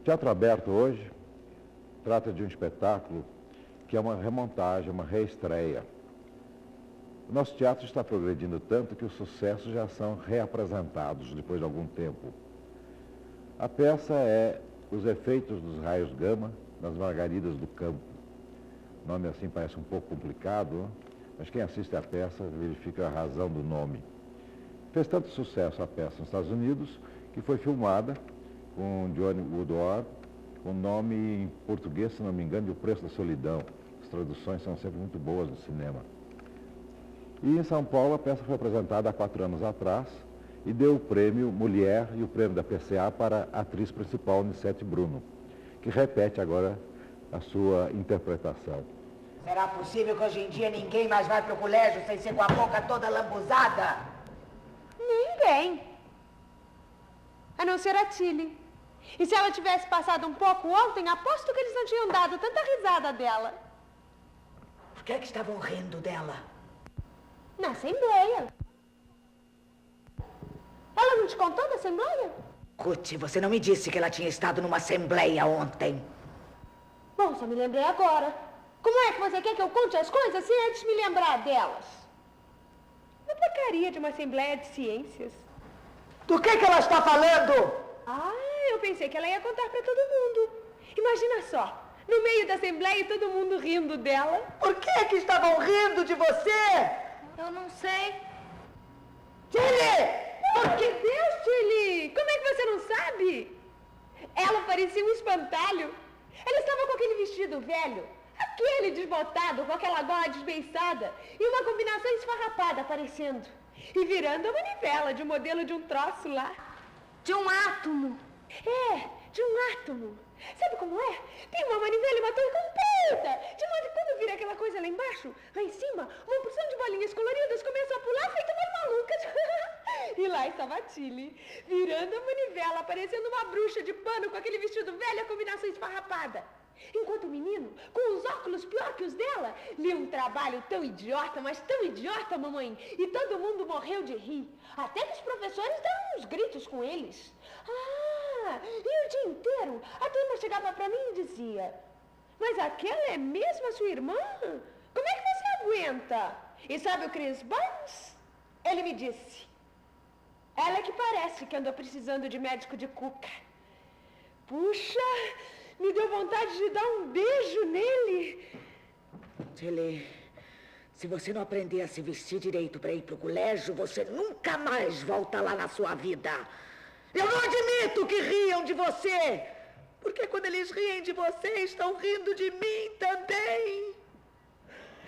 Teatro Aberto hoje trata de um espetáculo que é uma remontagem, uma reestreia. O nosso teatro está progredindo tanto que os sucessos já são reapresentados depois de algum tempo. A peça é Os Efeitos dos Raios Gama nas Margaridas do Campo. O nome assim parece um pouco complicado, mas quem assiste à peça verifica a razão do nome. Fez tanto sucesso a peça nos Estados Unidos que foi filmada com Johnny Woodward, com o nome em português, se não me engano, de O Preço da Solidão. As traduções são sempre muito boas no cinema. E em São Paulo a peça foi apresentada há 4 anos atrás e deu o prêmio Mulher e o prêmio da PCA para a atriz principal, Nissete Bruno, que repete agora a sua interpretação. Será possível que hoje em dia ninguém mais vai pro colégio sem ser com a boca toda lambuzada? Ninguém. A não ser a Tilly. E se ela tivesse passado um pouco ontem, aposto que eles não tinham dado tanta risada dela. Por que estavam rindo dela? Na Assembleia. Ela não te contou da Assembleia? Ruth, você não me disse que ela tinha estado numa Assembleia ontem. Bom, só me lembrei agora. Como é que você quer que eu conte as coisas sem antes me lembrar delas? Uma porcaria de uma Assembleia de Ciências. Do que ela está falando? Ah, eu pensei que ela ia contar pra todo mundo. Imagina só, no meio da Assembleia todo mundo rindo dela. Por que estavam rindo de você? Eu não sei. Tilly! Por que Deus, Tilly? Como é que você não sabe? Ela parecia um espantalho. Ela estava com aquele vestido velho, aquele desbotado, com aquela gola desbeiçada e uma combinação esfarrapada aparecendo. E virando a manivela de um modelo de um troço lá. De um átomo. É, de um átomo. Sabe como é? Tem uma manivela e uma torre comprida. De modo que quando vira aquela coisa lá embaixo, lá em cima, uma porção de bolinhas coloridas começam a pular feito umas malucas. E lá estava a Tilly, virando a manivela, parecendo uma bruxa de pano com aquele vestido velho e a combinação esfarrapada. Enquanto o menino, com os óculos pior que os dela, lia um trabalho tão idiota, mas tão idiota, mamãe, e todo mundo morreu de rir. Até que os professores deram uns gritos com eles. Ah, e o dia inteiro a turma chegava pra mim e dizia: mas aquela é mesmo a sua irmã? Como é que você aguenta? E sabe o Chris Barnes? Ele me disse: ela é que parece que andou precisando de médico de cuca. Puxa, me deu vontade de dar um beijo nele. Tilly, se você não aprender a se vestir direito para ir pro colégio, você nunca mais volta lá na sua vida. Eu não admito que riam de você, porque quando eles riem de você, estão rindo de mim também.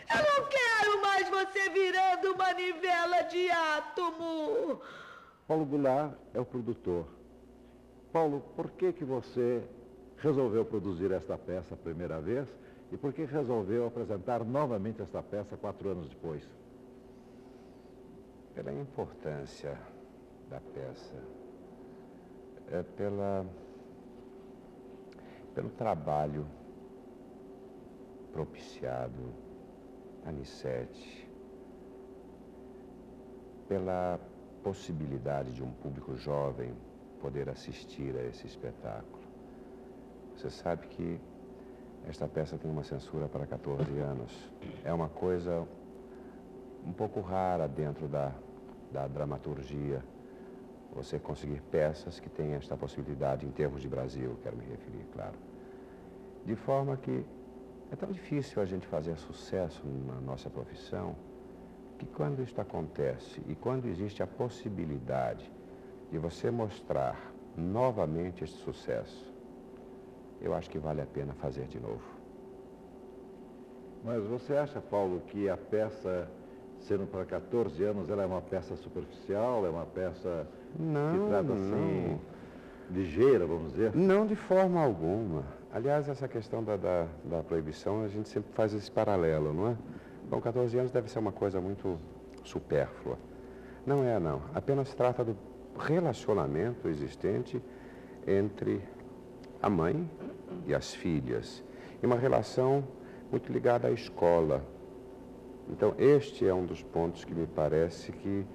Eu não quero mais você virando manivela de átomo. Paulo Goulart é o produtor. Paulo, por que você resolveu produzir esta peça a primeira vez e por que resolveu apresentar novamente esta peça 4 anos depois? Pela importância da peça, pelo trabalho propiciado a Nissete, pela possibilidade de um público jovem poder assistir a esse espetáculo. Você sabe que esta peça tem uma censura para 14 anos. É uma coisa um pouco rara dentro da dramaturgia, você conseguir peças que têm esta possibilidade em termos de Brasil, quero me referir, claro. De forma que é tão difícil a gente fazer sucesso na nossa profissão, que quando isto acontece e quando existe a possibilidade de você mostrar novamente este sucesso, eu acho que vale a pena fazer de novo. Mas você acha, Paulo, que a peça, sendo para 14 anos, ela é uma peça superficial, é uma peça que trata assim, ligeira, vamos dizer? Não, de forma alguma. Aliás, essa questão da proibição, a gente sempre faz esse paralelo, não é? Bom, 14 anos deve ser uma coisa muito supérflua. Não é, não. Apenas trata do relacionamento existente entre a mãe e as filhas. E uma relação muito ligada à escola. Então, este é um dos pontos que me parece que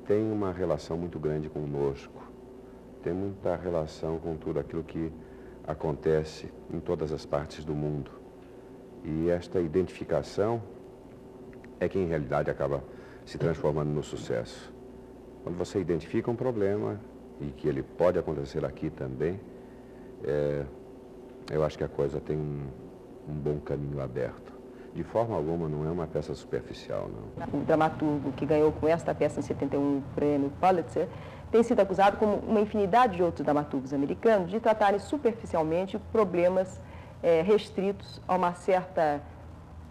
tem uma relação muito grande conosco. Tem muita relação com tudo aquilo que acontece em todas as partes do mundo. E esta identificação é que, em realidade, acaba se transformando no sucesso. Quando você identifica um problema, e que ele pode acontecer aqui também, eu acho que a coisa tem um bom caminho aberto. De forma alguma, não é uma peça superficial, não. O dramaturgo que ganhou com esta peça em 71 o prêmio Pulitzer tem sido acusado, como uma infinidade de outros dramaturgos americanos, de tratarem superficialmente problemas restritos a uma certa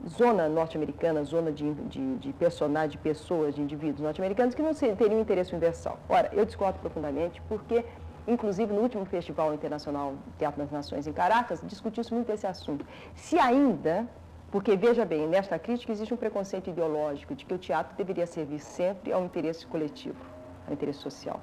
zona norte-americana, zona de personagens, de pessoas, de indivíduos norte-americanos que não teriam interesse universal. Ora, eu discordo profundamente porque, inclusive, no último Festival Internacional de Teatro das Nações em Caracas, discutiu-se muito esse assunto. Se ainda, porque, veja bem, nesta crítica existe um preconceito ideológico de que o teatro deveria servir sempre ao interesse coletivo, ao interesse social.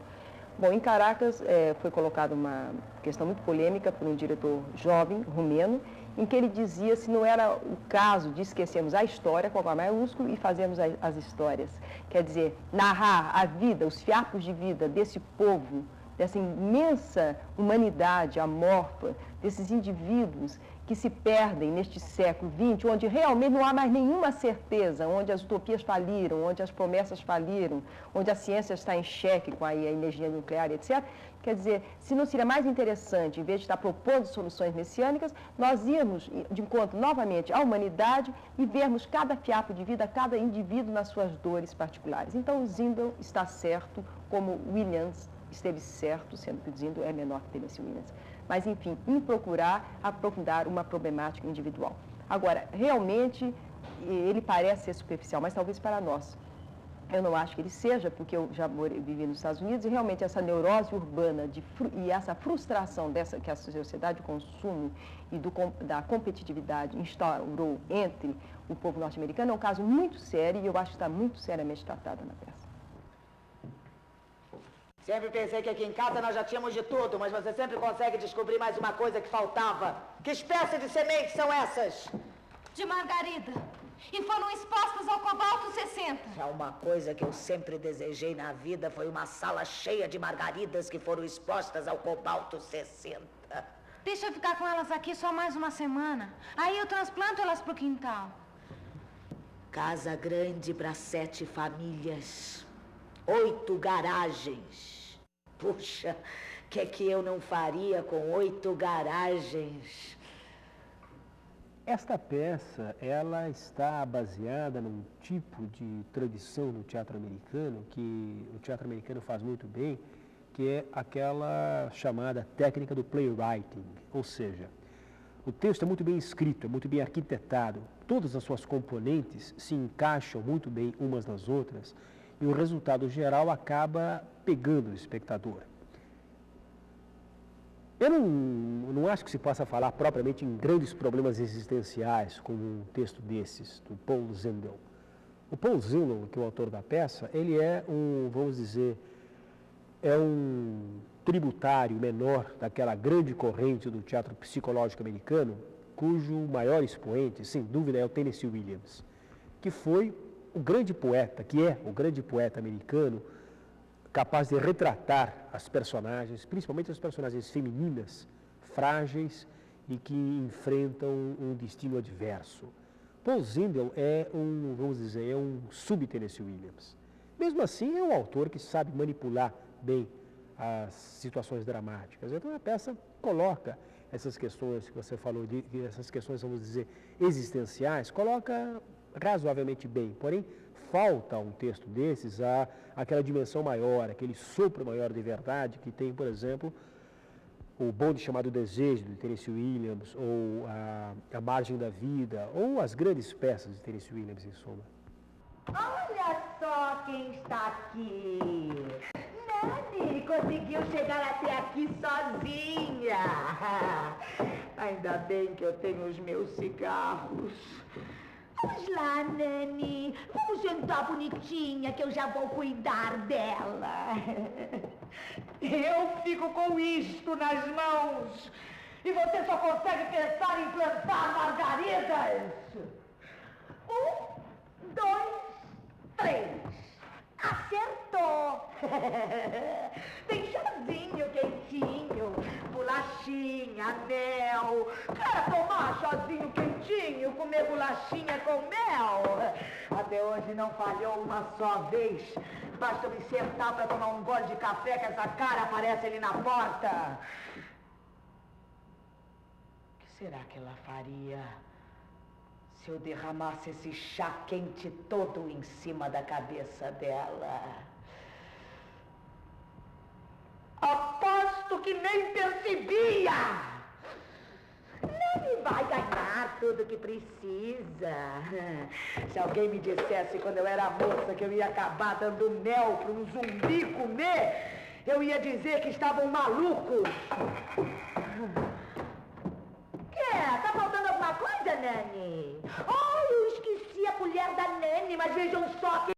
Bom, em Caracas foi colocada uma questão muito polêmica por um diretor jovem, romeno, em que ele dizia se não era o caso de esquecermos a história, com H maiúsculo, e fazermos as histórias. Quer dizer, narrar a vida, os fiapos de vida desse povo, dessa imensa humanidade amorfa, desses indivíduos que se perdem neste século XX, onde realmente não há mais nenhuma certeza, onde as utopias faliram, onde as promessas faliram, onde a ciência está em xeque com a energia nuclear, etc. Quer dizer, se não seria mais interessante, em vez de estar propondo soluções messiânicas, nós irmos de encontro novamente à humanidade e vermos cada fiapo de vida, cada indivíduo nas suas dores particulares. Então, o Zindel está certo, como Williams esteve certo, sendo que o Zindel é menor que Tennessee Williams. Mas, enfim, em procurar aprofundar uma problemática individual. Agora, realmente, ele parece ser superficial, mas talvez para nós. Eu não acho que ele seja, porque eu já vivi nos Estados Unidos, e realmente essa neurose urbana e essa frustração que a sociedade de consumo e da competitividade instaurou entre o povo norte-americano é um caso muito sério, e eu acho que está muito seriamente tratado na peça. Sempre pensei que aqui em casa nós já tínhamos de tudo, mas você sempre consegue descobrir mais uma coisa que faltava. Que espécie de sementes são essas? De margarida. E foram expostas ao cobalto 60. É uma coisa que eu sempre desejei na vida, foi uma sala cheia de margaridas que foram expostas ao cobalto 60. Deixa eu ficar com elas aqui só mais uma semana. Aí eu transplanto elas pro quintal. Casa grande para 7 famílias. 8 garagens. Puxa, o que é que eu não faria com 8 garagens? Esta peça, ela está baseada num tipo de tradição no teatro americano, que o teatro americano faz muito bem, que é aquela chamada técnica do playwriting, ou seja, o texto é muito bem escrito, é muito bem arquitetado, todas as suas componentes se encaixam muito bem umas nas outras, e o resultado geral acaba pegando o espectador. Eu não acho que se possa falar propriamente em grandes problemas existenciais como um texto desses, do Paul Zindel. O Paul Zindel, que é o autor da peça, ele é vamos dizer, é um tributário menor daquela grande corrente do teatro psicológico americano, cujo maior expoente, sem dúvida, é o Tennessee Williams, que foi o grande poeta, que é o grande poeta americano, capaz de retratar as personagens, principalmente as personagens femininas, frágeis e que enfrentam um destino adverso. Paul Zindel é vamos dizer, é um sub-Tennessee Williams. Mesmo assim, é um autor que sabe manipular bem as situações dramáticas. Então, a peça coloca essas questões que você falou, essas questões, vamos dizer, existenciais, coloca razoavelmente bem, porém, falta um texto desses aquela dimensão maior, aquele sopro maior de verdade que tem, por exemplo, o Bonde Chamado Desejo, de Tennessee Williams, ou a Margem da Vida, ou as grandes peças de Tennessee Williams, em suma. Olha só quem está aqui. Nani conseguiu chegar até aqui sozinha. Ainda bem que eu tenho os meus cigarros. Vamos lá, Nani. Vamos sentar bonitinha que eu já vou cuidar dela. Eu fico com isto nas mãos. E você só consegue pensar em plantar margaridas. 1, 2, 3. Acertou. Tem chazinho quentinho, bolachinha, mel. Quer tomar chazinho quentinho, comer bolachinha com mel? Até hoje não falhou uma só vez. Basta me sentar para tomar um gole de café que essa cara aparece ali na porta. O que será que ela faria se eu derramasse esse chá quente todo em cima da cabeça dela? Aposto que nem percebia! Ele vai ganhar tudo que precisa. Se alguém me dissesse quando eu era moça que eu ia acabar dando mel para um zumbi comer, eu ia dizer que estavam malucos. Tá faltando alguma coisa, Nani? Oh, eu esqueci a colher da Nani, mas vejam só que